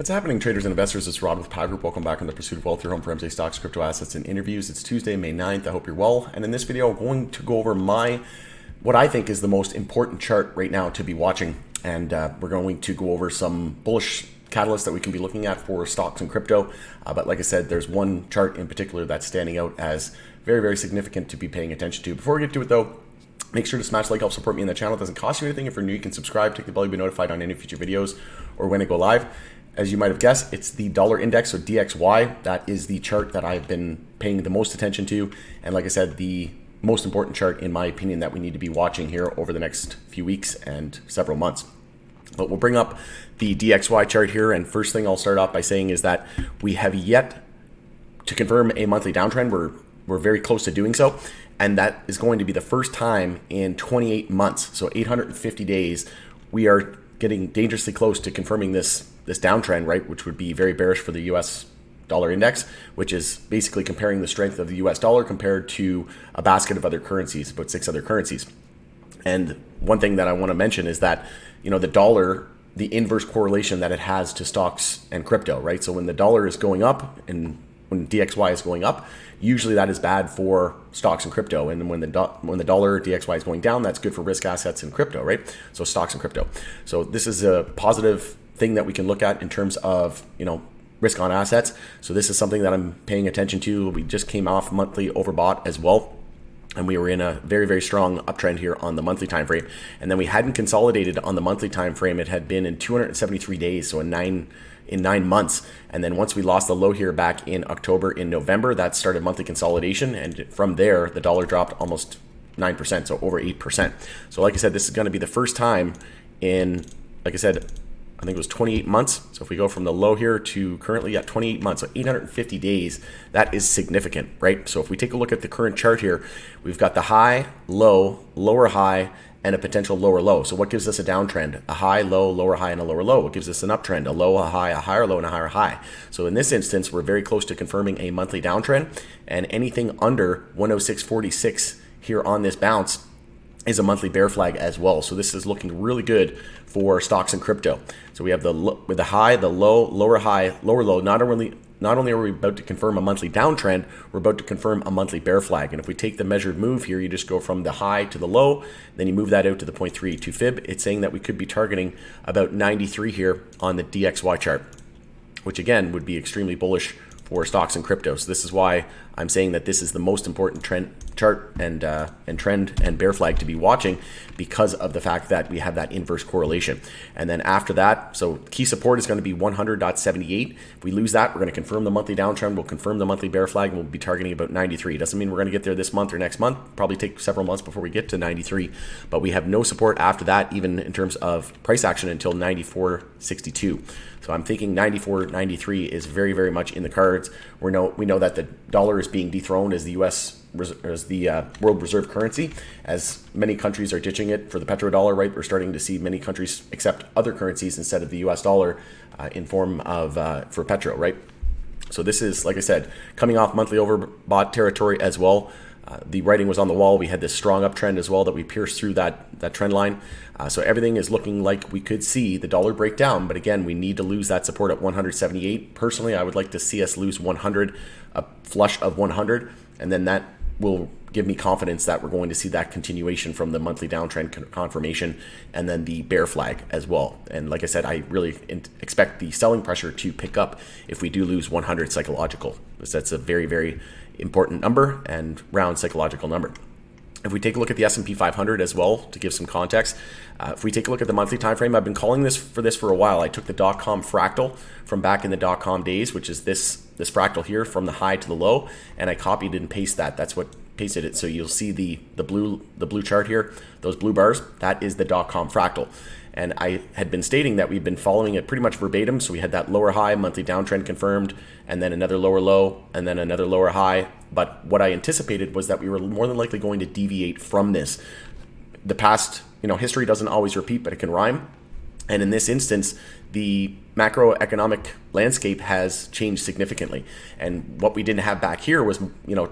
What's happening, traders and investors? It's Rod with Power Group. Welcome back on the Pursuit of Wealth, your home for MJ stocks, crypto assets, and interviews. It's Tuesday, May 9th. I hope you're well. And in this video, I'm going to go over what I think is the most important chart right now to be watching. And we're going to go over some bullish catalysts that we can be looking at for stocks and crypto. But like I said, there's one chart in particular that's standing out as very, very significant to be paying attention to. Before we get to it though, make sure to smash like, help support me in the channel. It doesn't cost you anything. If you're new, you can subscribe, take the bell, you'll be notified on any future videos or when I go live. As you might have guessed, it's the dollar index, or DXY. That is the chart that I've been paying the most attention to. And like I said, the most important chart, in my opinion, that we need to be watching here over the next few weeks and several months. But we'll bring up the DXY chart here. And first thing I'll start off by saying is that we have yet to confirm a monthly downtrend. We're very close to doing so. And that is going to be the first time in 28 months. So 850 days, we are getting dangerously close to confirming this downtrend, right? Which would be very bearish for the US dollar index, which is basically comparing the strength of the US dollar compared to a basket of other currencies, about 6 other currencies. And one thing that I want to mention is that, the dollar, the inverse correlation that it has to stocks and crypto, right? So when the dollar is going up and when DXY is going up, usually that is bad for stocks and crypto. And when the dollar DXY is going down, that's good for risk assets and crypto, right? So stocks and crypto. So this is a positive thing that we can look at in terms of, risk on assets. So this is something that I'm paying attention to. We just came off monthly overbought as well. And we were in a very, very strong uptrend here on the monthly time frame. And then we hadn't consolidated on the monthly time frame. It had been in 273 days, so in 9 months. And then once we lost the low here back in October, in November, that started monthly consolidation. And from there, the dollar dropped almost 9%, so over 8%. So like I said, this is going to be the first time in, like I said, I think it was 28 months. So if we go from the low here to currently at 28 months, so 850 days, that is significant, right? So if we take a look at the current chart here, we've got the high, low, lower high, and a potential lower low. So what gives us a downtrend? A high, low, lower high, and a lower low. What gives us an uptrend? A low, a high, a higher low, and a higher high. So in this instance, we're very close to confirming a monthly downtrend, and anything under 106.46 here on this bounce is a monthly bear flag as well. So this is looking really good for stocks and crypto. So we have with the high, the low, lower high, lower low. Not only are we about to confirm a monthly downtrend, we're about to confirm a monthly bear flag. And if we take the measured move here, you just go from the high to the low, then you move that out to the 0.32 fib. It's saying that we could be targeting about 93 here on the DXY chart, which again would be extremely bullish for stocks and crypto. So this is why I'm saying that this is the most important chart and trend and bear flag to be watching, because of the fact that we have that inverse correlation. And then after that, so key support is going to be 100.78. If we lose that, we're going to confirm the monthly downtrend. We'll confirm the monthly bear flag, and we'll be targeting about 93. Doesn't mean we're going to get there this month or next month. Probably take several months before we get to 93. But we have no support after that, even in terms of price action, until 94.62. So I'm thinking 94.93 is very, very much in the cards. We know that the dollar is being dethroned as the world reserve currency, as many countries are ditching it for the petrodollar, right? We're starting to see many countries accept other currencies instead of the US dollar in form of for petro, right? So this is, like I said, coming off monthly overbought territory as well. The writing was on the wall. We had this strong uptrend as well that we pierced through that trend line. So everything is looking like we could see the dollar break down. But again, we need to lose that support at 178. Personally, I would like to see us lose 100, a flush of 100. And then that will give me confidence that we're going to see that continuation from the monthly downtrend confirmation and then the bear flag as well. And like I said, I really expect the selling pressure to pick up if we do lose 100 psychological, because that's a very, very important number and round psychological number. If we take a look at the S&P 500 as well, to give some context, if we take a look at the monthly time frame, I've been calling this for a while. I took the .com fractal from back in the .com days, which is this fractal here from the high to the low, and I copied and pasted that. That's what pasted it. So you'll see the blue chart here, those blue bars. That is the .com fractal. And I had been stating that we've been following it pretty much verbatim. So we had that lower high, monthly downtrend confirmed, and then another lower low, and then another lower high. But what I anticipated was that we were more than likely going to deviate from this. The past, history doesn't always repeat, but it can rhyme. And in this instance, the macroeconomic landscape has changed significantly. And what we didn't have back here was,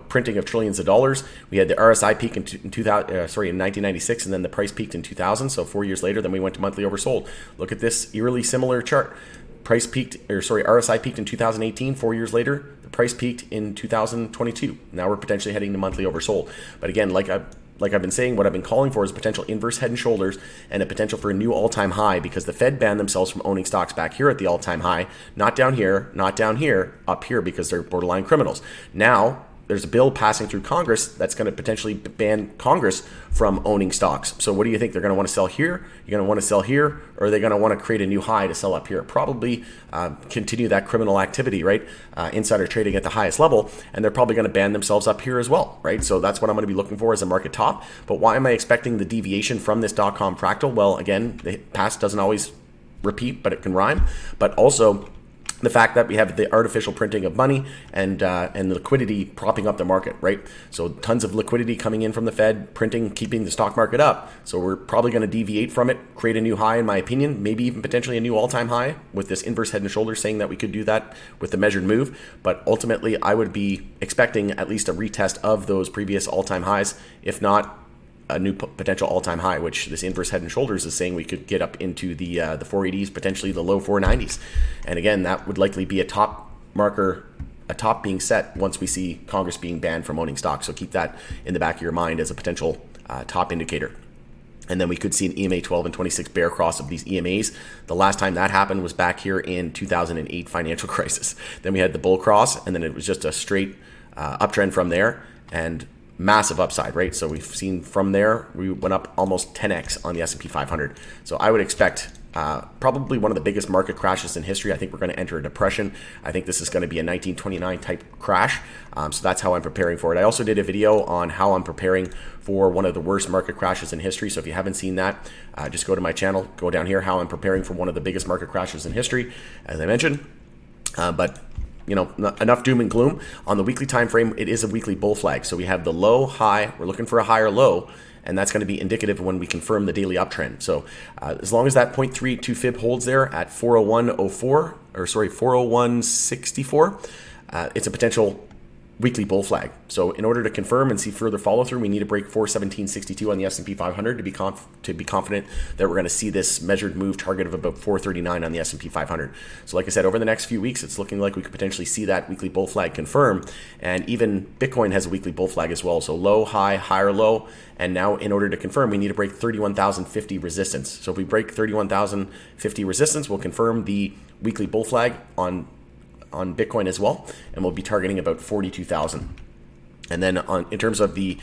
printing of trillions of dollars. We had the RSI peak in 1996, and then the price peaked in 2000. So 4 years later, then we went to monthly oversold. Look at this eerily similar chart. price peaked, or sorry, RSI peaked in 2018. 4 years later, the price peaked in 2022. Now we're potentially heading to monthly oversold. But again, like I've been saying, what I've been calling for is potential inverse head and shoulders and a potential for a new all-time high, because the Fed banned themselves from owning stocks back here at the all-time high, not down here, not down here, up here, because they're borderline criminals. Now there's a bill passing through Congress that's going to potentially ban Congress from owning stocks. So what do you think? They're going to want to sell here? You're going to want to sell here? Or are they going to want to create a new high to sell up here? Probably continue that criminal activity, right? Insider trading at the highest level. And they're probably going to ban themselves up here as well, right? So that's what I'm going to be looking for as a market top. But why am I expecting the deviation from this .com fractal? Well, again, the past doesn't always repeat, but it can rhyme. But also, the fact that we have the artificial printing of money and the liquidity propping up the market, right? So tons of liquidity coming in from the Fed, printing, keeping the stock market up. So we're probably going to deviate from it, create a new high, in my opinion, maybe even potentially a new all-time high, with this inverse head and shoulders saying that we could do that with the measured move. But ultimately, I would be expecting at least a retest of those previous all-time highs, if not a new potential all-time high, which this inverse head and shoulders is saying we could get up into the 480s, potentially the low 490s. And again, that would likely be a top marker, a top being set once we see Congress being banned from owning stocks. So keep that in the back of your mind as a potential top indicator. And then we could see an EMA 12 and 26 bear cross of these EMAs. The last time that happened was back here in 2008 financial crisis. Then we had the bull cross, and then it was just a straight uptrend from there, and massive upside, right? So we've seen from there, we went up almost 10x on the S&P 500. So I would expect probably one of the biggest market crashes in history. I think we're going to enter a depression. I think this is going to be a 1929 type crash. So that's how I'm preparing for it. I also did a video on how I'm preparing for one of the worst market crashes in history. So if you haven't seen that, just go to my channel, go down here, how I'm preparing for one of the biggest market crashes in history, as I mentioned. But you know, enough doom and gloom. On the weekly time frame, it is a weekly bull flag. So we have the low, high, we're looking for a higher low, and that's going to be indicative when we confirm the daily uptrend. So as long as that 0.32 fib holds there at 401.04, or sorry, 401.64, it's a potential weekly bull flag. So in order to confirm and see further follow through, we need to break 417.62 on the S&P 500 to be confident that we're going to see this measured move target of about 439 on the S&P 500. So like I said, over the next few weeks, it's looking like we could potentially see that weekly bull flag confirm. And even Bitcoin has a weekly bull flag as well. So low, high, higher, low. And now in order to confirm, we need to break 31,050 resistance. So if we break 31,050 resistance, we'll confirm the weekly bull flag on Bitcoin as well, and we'll be targeting about 42,000. And then in terms of the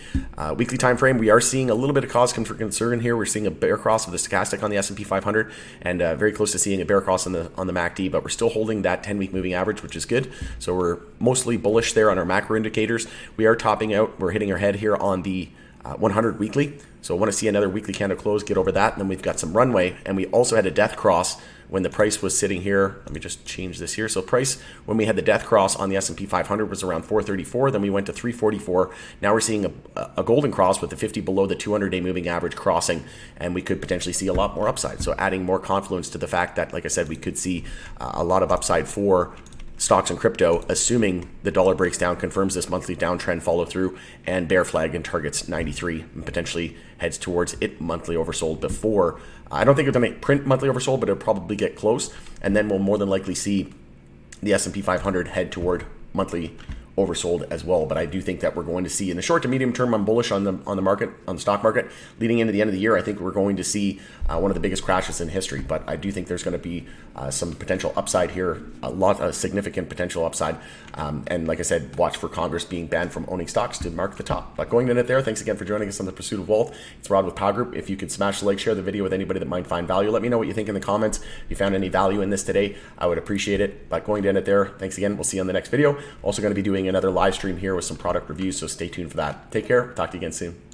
weekly time frame, we are seeing a little bit of cause for concern here. We're seeing a bear cross of the stochastic on the S&P 500, and very close to seeing a bear cross on the MACD, but we're still holding that 10-week moving average, which is good. So we're mostly bullish there on our macro indicators. We are topping out. We're hitting our head here on the 100 weekly. So I want to see another weekly candle close, get over that, and then we've got some runway. And we also had a death cross when the price was sitting here. Let me just change this here. So price, when we had the death cross on the S&P 500, was around 434. Then we went to 344. Now we're seeing a golden cross with the 50 below the 200-day moving average crossing, and we could potentially see a lot more upside. So adding more confluence to the fact that, like I said, we could see a lot of upside for stocks and crypto, assuming the dollar breaks down, confirms this monthly downtrend follow through, and bear flag and targets 93 and potentially heads towards it monthly oversold before. I don't think it's going to print monthly oversold, but it'll probably get close, and then we'll more than likely see the S&P 500 head toward monthly oversold as well. But I do think that we're going to see in the short to medium term, I'm bullish on the market, on the stock market. Leading into the end of the year, I think we're going to see one of the biggest crashes in history. But I do think there's going to be some potential upside here, a significant potential upside. And like I said, watch for Congress being banned from owning stocks to mark the top. But going in it there, thanks again for joining us on the Pursuit of Wealth. It's Rod with Power Group. If you could smash the like, share the video with anybody that might find value. Let me know what you think in the comments. If you found any value in this today, I would appreciate it. But going to end it there, thanks again. We'll see you on the next video. Also going to be doing another live stream here with some product reviews, so stay tuned for that. Take care. Talk to you again soon.